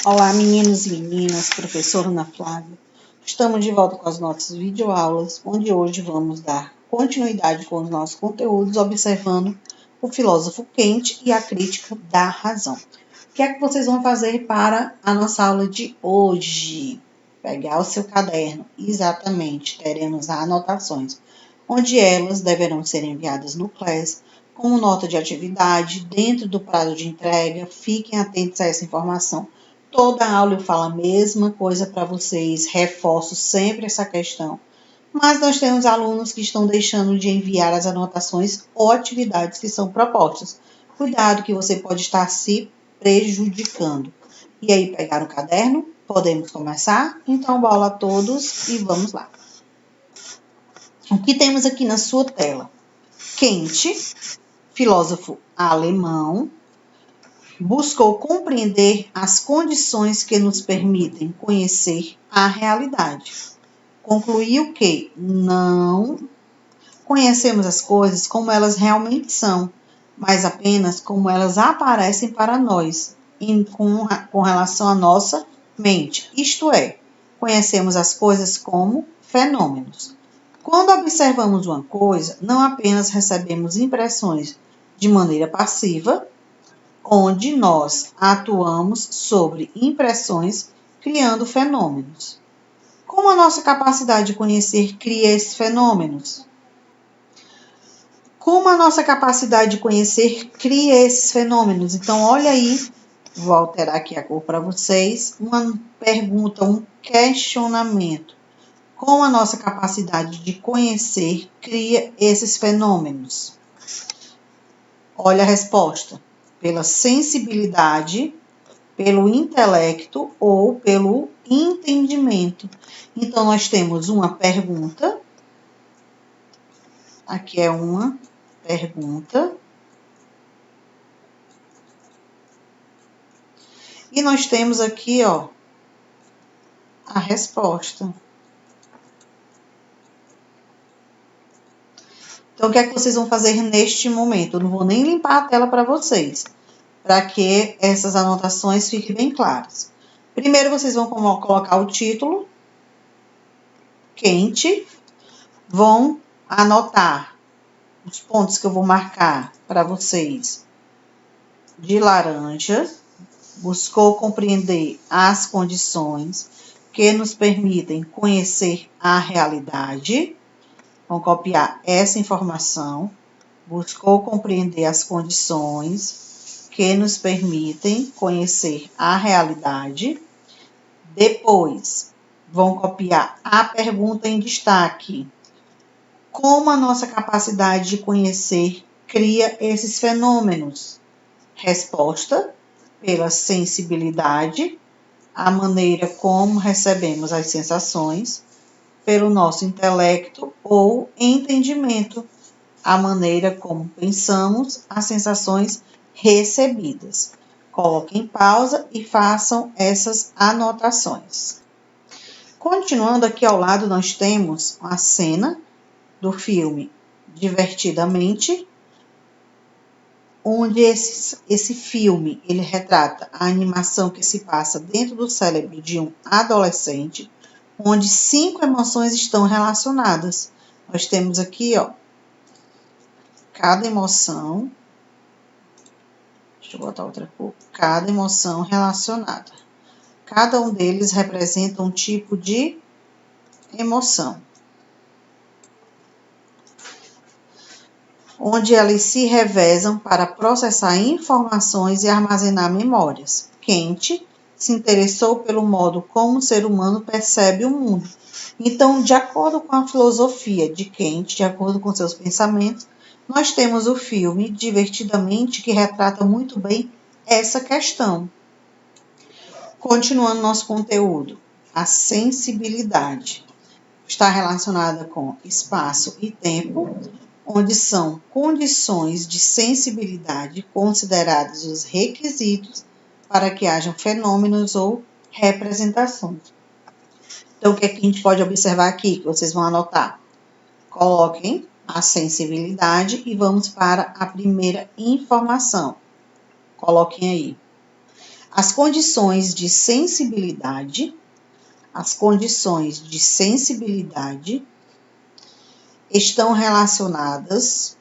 Olá, meninos e meninas, professora Ana Flávia. Estamos de volta com as nossas videoaulas, onde hoje vamos dar continuidade com os nossos conteúdos, observando o filósofo Kant e a crítica da razão. O que é que vocês vão fazer para a nossa aula de hoje? Pegar o seu caderno, exatamente, teremos anotações, onde elas deverão ser enviadas no Class, como nota de atividade, dentro do prazo de entrega. Fiquem atentos a essa informação. Toda aula eu falo a mesma coisa para vocês, reforço sempre essa questão. Mas nós temos alunos que estão deixando de enviar as anotações ou atividades que são propostas. Cuidado que você pode estar se prejudicando. E aí, pegaram o caderno? Podemos começar? Então, bola a todos e vamos lá. O que temos aqui na sua tela? Kant, filósofo alemão, buscou compreender as condições que nos permitem conhecer a realidade. Concluiu que não conhecemos as coisas como elas realmente são, mas apenas como elas aparecem para nós, com relação à nossa mente. Isto é, conhecemos as coisas como fenômenos. Quando observamos uma coisa, não apenas recebemos impressões de maneira passiva, onde nós atuamos sobre impressões, criando fenômenos. Como a nossa capacidade de conhecer cria esses fenômenos? Como a nossa capacidade de conhecer cria esses fenômenos? Então, olha aí, vou alterar aqui a cor para vocês, uma pergunta, um questionamento. Como a nossa capacidade de conhecer cria esses fenômenos? Olha a resposta. Pela sensibilidade, pelo intelecto ou pelo entendimento. Então, nós temos uma pergunta. Aqui é uma pergunta. E nós temos aqui, ó, a resposta. Então, o que é que vocês vão fazer neste momento? Eu não vou nem limpar a tela para vocês, para que essas anotações fiquem bem claras. Primeiro, vocês vão colocar o título, Kant, vão anotar os pontos que eu vou marcar para vocês de laranja. Buscou compreender as condições que nos permitem conhecer a realidade. Vão copiar essa informação. Buscou compreender as condições que nos permitem conhecer a realidade. Depois, vão copiar a pergunta em destaque. Como a nossa capacidade de conhecer cria esses fenômenos? Resposta: pela sensibilidade, a maneira como recebemos as sensações, pelo nosso intelecto ou entendimento, a maneira como pensamos as sensações recebidas. Coloquem pausa e façam essas anotações. Continuando aqui ao lado, nós temos a cena do filme Divertidamente, onde esse filme ele retrata a animação que se passa dentro do cérebro de um adolescente, onde 5 emoções estão relacionadas. Nós temos aqui, ó, cada emoção, deixa eu botar outra cor, cada emoção relacionada. Cada um deles representa um tipo de emoção, onde elas se revezam para processar informações e armazenar memórias. Kant se interessou pelo modo como o ser humano percebe o mundo. Então, de acordo com a filosofia de Kant, de acordo com seus pensamentos, nós temos o filme Divertidamente, que retrata muito bem essa questão. Continuando nosso conteúdo, a sensibilidade está relacionada com espaço e tempo, onde são condições de sensibilidade considerados os requisitos para que hajam fenômenos ou representações. Então, o que a gente pode observar aqui, que vocês vão anotar? Coloquem a sensibilidade e vamos para a primeira informação. Coloquem aí. As condições de sensibilidade estão relacionadas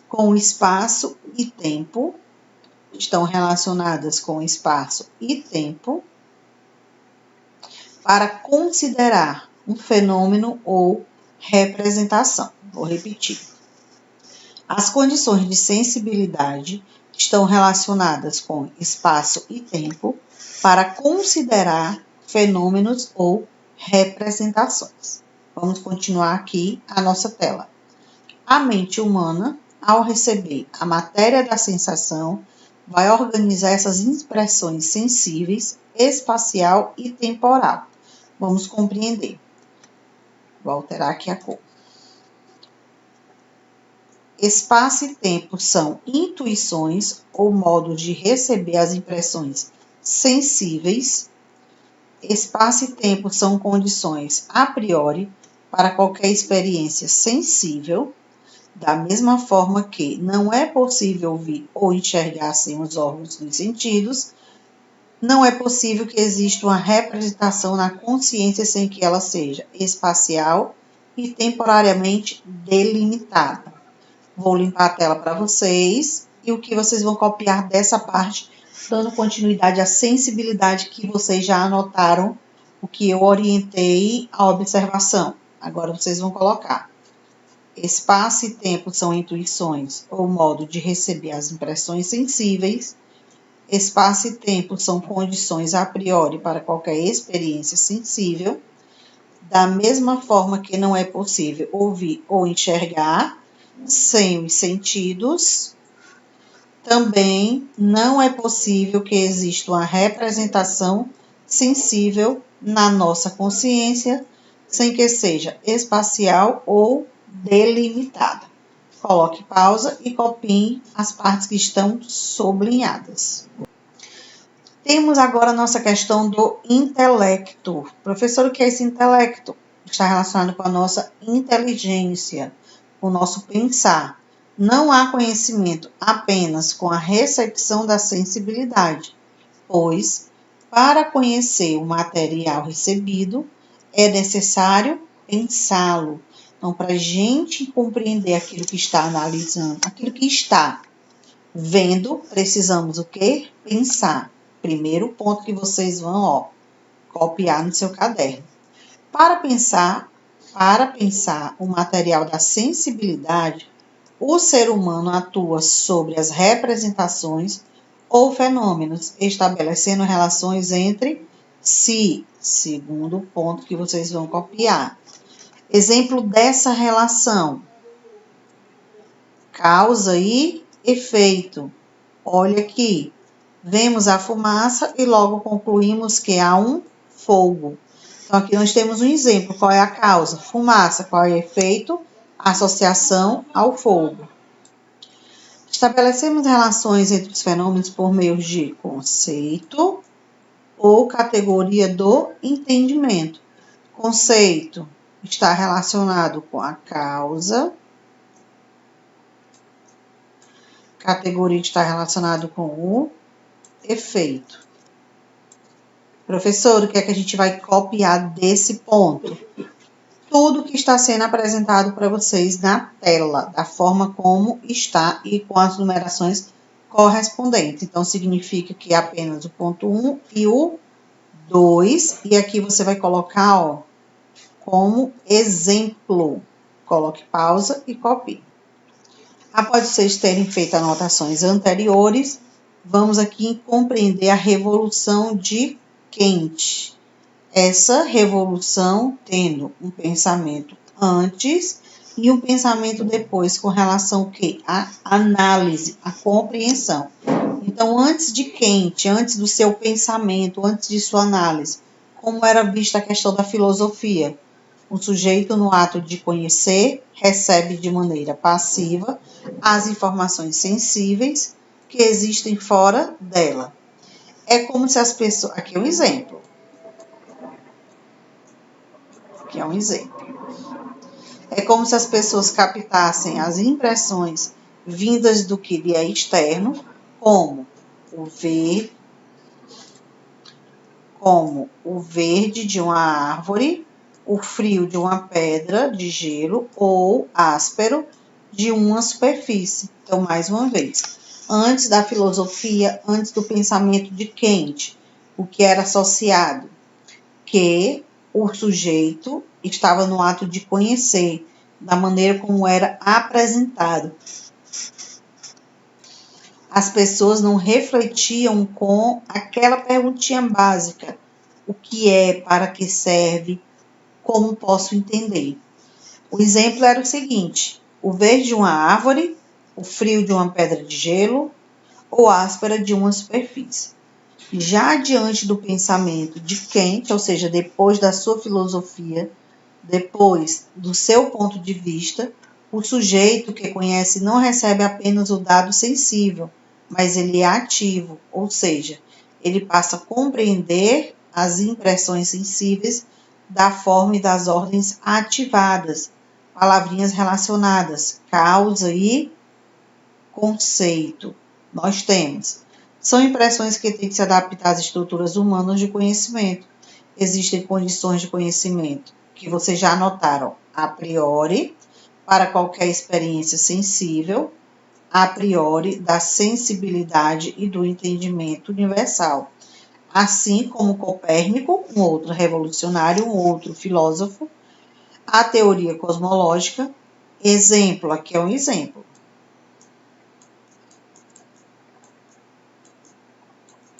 com espaço e tempo, para considerar um fenômeno ou representação. Vou repetir. As condições de sensibilidade estão relacionadas com espaço e tempo para considerar fenômenos ou representações. Vamos continuar aqui a nossa tela. A mente humana, ao receber a matéria da sensação, vai organizar essas expressões sensíveis, espacial e temporal. Vamos compreender. Vou alterar aqui a cor. Espaço e tempo são intuições ou modos de receber as impressões sensíveis. Espaço e tempo são condições a priori para qualquer experiência sensível, da mesma forma que não é possível ouvir ou enxergar sem os órgãos dos sentidos, não é possível que exista uma representação na consciência sem que ela seja espacial e temporariamente delimitada. Vou limpar a tela para vocês e o que vocês vão copiar dessa parte, dando continuidade à sensibilidade que vocês já anotaram, o que eu orientei a observação. Agora vocês vão colocar. Espaço e tempo são intuições ou modo de receber as impressões sensíveis. Espaço e tempo são condições a priori para qualquer experiência sensível. Da mesma forma que não é possível ouvir ou enxergar sem os sentidos, também não é possível que exista uma representação sensível na nossa consciência sem que seja espacial ou delimitada. Coloque pausa e copie as partes que estão sublinhadas. Temos agora a nossa questão do intelecto. Professor, o que é esse intelecto? Está relacionado com a nossa inteligência, com o nosso pensar. Não há conhecimento apenas com a recepção da sensibilidade, pois, para conhecer o material recebido, é necessário pensá-lo. Então, para a gente compreender aquilo que está analisando, aquilo que está vendo, precisamos o quê? Pensar. Primeiro ponto que vocês vão, copiar no seu caderno. Para pensar o material da sensibilidade, o ser humano atua sobre as representações ou fenômenos, estabelecendo relações entre si. Segundo ponto que vocês vão copiar. Exemplo dessa relação: causa e efeito. Olha aqui, vemos a fumaça e logo concluímos que há um fogo. Então, aqui nós temos um exemplo. Qual é a causa? Fumaça. Qual é o efeito? Associação ao fogo. Estabelecemos relações entre os fenômenos por meio de conceito ou categoria do entendimento. Conceito está relacionado com a causa. Categoria está relacionado com o efeito. Professor, o que é que a gente vai copiar desse ponto? Tudo que está sendo apresentado para vocês na tela, da forma como está e com as numerações correspondentes. Então, significa que é apenas o ponto 1 e o 2. E aqui você vai colocar, como exemplo. Coloque pausa e copie. Após vocês terem feito anotações anteriores, vamos aqui compreender a Revolução de Kant. Essa revolução tendo um pensamento antes e um pensamento depois, com relação ao quê? A análise, a compreensão. Então, antes de Kant, antes do seu pensamento, antes de sua análise, como era vista a questão da filosofia? O sujeito, no ato de conhecer, recebe de maneira passiva as informações sensíveis que existem fora dela. É como se as pessoas... Aqui é um exemplo. É como se as pessoas captassem as impressões vindas do que lhe é externo, como o ver, como o verde de uma árvore, o frio de uma pedra de gelo ou áspero de uma superfície. Então, mais uma vez, antes da filosofia, antes do pensamento de Kant, o que era associado? Que o sujeito estava no ato de conhecer, da maneira como era apresentado. As pessoas não refletiam com aquela perguntinha básica: o que é, para que serve, como posso entender? O exemplo era o seguinte: o verde de uma árvore, o frio de uma pedra de gelo ou áspera de uma superfície. Já diante do pensamento de Kant, ou seja, depois da sua filosofia, depois do seu ponto de vista, o sujeito que conhece não recebe apenas o dado sensível, mas ele é ativo, ou seja, ele passa a compreender as impressões sensíveis da forma e das ordens ativadas, palavrinhas relacionadas, causa e conceito. Nós temos. São impressões que têm que se adaptar às estruturas humanas de conhecimento. Existem condições de conhecimento que vocês já anotaram a priori, para qualquer experiência sensível, a priori da sensibilidade e do entendimento universal. Assim como Copérnico, um outro revolucionário, um outro filósofo, a teoria cosmológica, exemplo, aqui é um exemplo.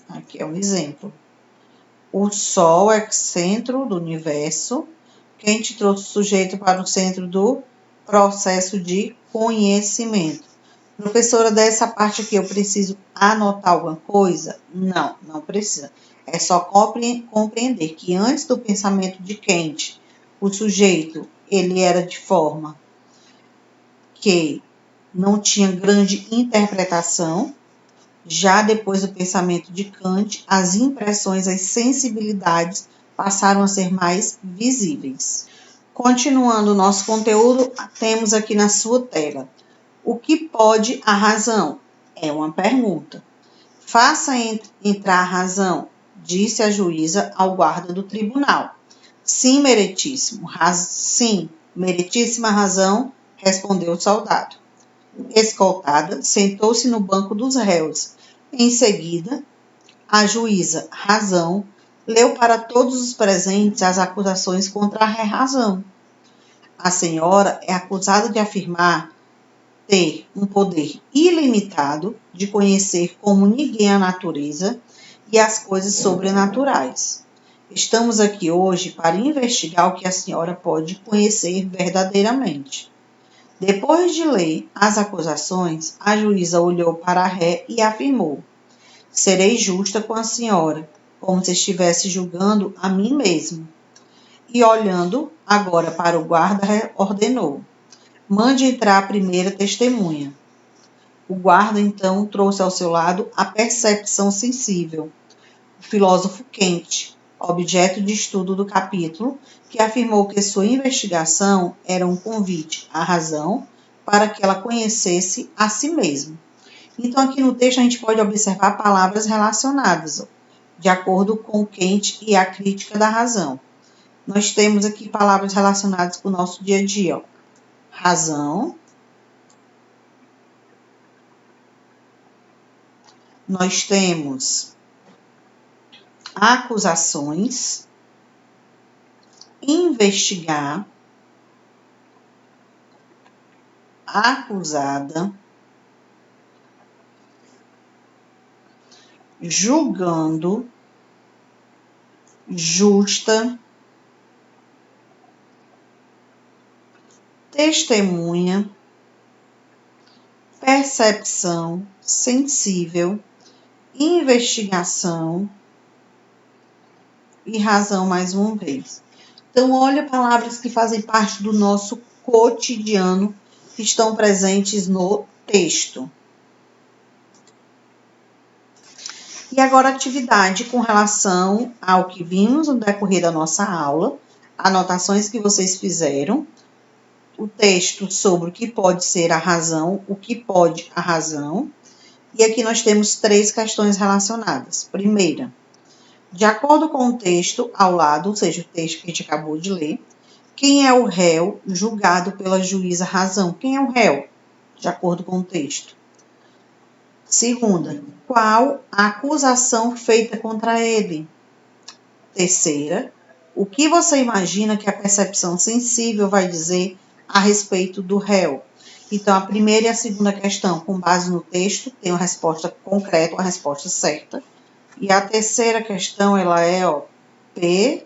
Aqui é um exemplo. O Sol é o centro do universo. Quem te trouxe o sujeito para o centro do processo de conhecimento? Professora, dessa parte aqui eu preciso anotar alguma coisa? Não, não precisa. É só compreender que antes do pensamento de Kant, o sujeito ele era de forma que não tinha grande interpretação. Já depois do pensamento de Kant, as impressões, as sensibilidades passaram a ser mais visíveis. Continuando o nosso conteúdo, temos aqui na sua tela: o que pode a razão? É uma pergunta. Faça entrar a razão, disse a juíza ao guarda do tribunal. Sim, meritíssimo. Sim, meritíssima razão, respondeu o soldado. Escoltada, sentou-se no banco dos réus. Em seguida, a juíza, razão, leu para todos os presentes as acusações contra a razão. A senhora é acusada de afirmar ter um poder ilimitado de conhecer como ninguém a natureza e as coisas sobrenaturais. Estamos aqui hoje para investigar o que a senhora pode conhecer verdadeiramente. Depois de ler as acusações, a juíza olhou para a ré e afirmou: serei justa com a senhora, como se estivesse julgando a mim mesmo. E olhando agora para o guarda, ordenou: mande entrar a primeira testemunha. O guarda, então, trouxe ao seu lado a percepção sensível, o filósofo Kant, objeto de estudo do capítulo, que afirmou que sua investigação era um convite à razão para que ela conhecesse a si mesma. Então, aqui no texto, a gente pode observar palavras relacionadas, de acordo com Kant e a crítica da razão. Nós temos aqui palavras relacionadas com o nosso dia a dia. Razão. Nós temos acusações, investigar, acusada, julgando, justa, testemunha, percepção, sensível, investigação e razão mais uma vez. Então, olha palavras que fazem parte do nosso cotidiano, que estão presentes no texto. E agora, atividade com relação ao que vimos no decorrer da nossa aula, anotações que vocês fizeram. o texto sobre o que pode ser a razão, o que pode a razão. E aqui nós temos 3 questões relacionadas. Primeira, de acordo com o texto ao lado, ou seja, o texto que a gente acabou de ler, quem é o réu julgado pela juíza razão? Quem é o réu? De acordo com o texto. Segunda, qual a acusação feita contra ele? Terceira, o que você imagina que a percepção sensível vai dizer a respeito do réu? Então, a primeira e a segunda questão, com base no texto, tem uma resposta concreta, uma resposta certa. E a terceira questão, ela é,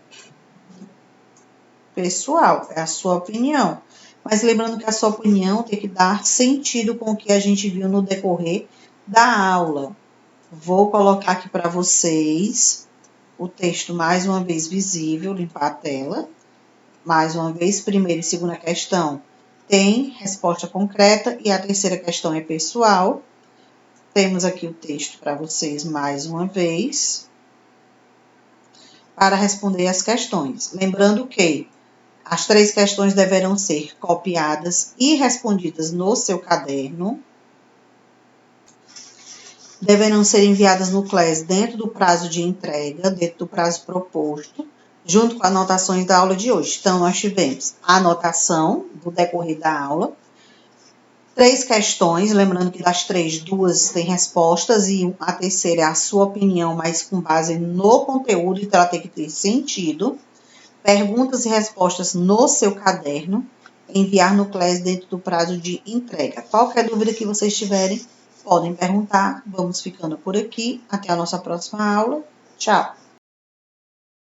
pessoal, é a sua opinião. Mas lembrando que a sua opinião tem que dar sentido com o que a gente viu no decorrer da aula. Vou colocar aqui para vocês o texto mais uma vez visível, limpar a tela. Mais uma vez, primeira e segunda questão tem resposta concreta e a terceira questão é pessoal. Temos aqui o texto para vocês mais uma vez para responder as questões. Lembrando que as 3 questões deverão ser copiadas e respondidas no seu caderno. Deverão ser enviadas no CLES dentro do prazo de entrega, dentro do prazo proposto, junto com anotações da aula de hoje. Então, nós tivemos a anotação do decorrer da aula, 3 questões, lembrando que das 3, 2 têm respostas e a terceira é a sua opinião, mas com base no conteúdo, então ela tem que ter sentido. Perguntas e respostas no seu caderno, enviar no CLES dentro do prazo de entrega. Qualquer dúvida que vocês tiverem, podem perguntar. Vamos ficando por aqui. Até a nossa próxima aula. Tchau!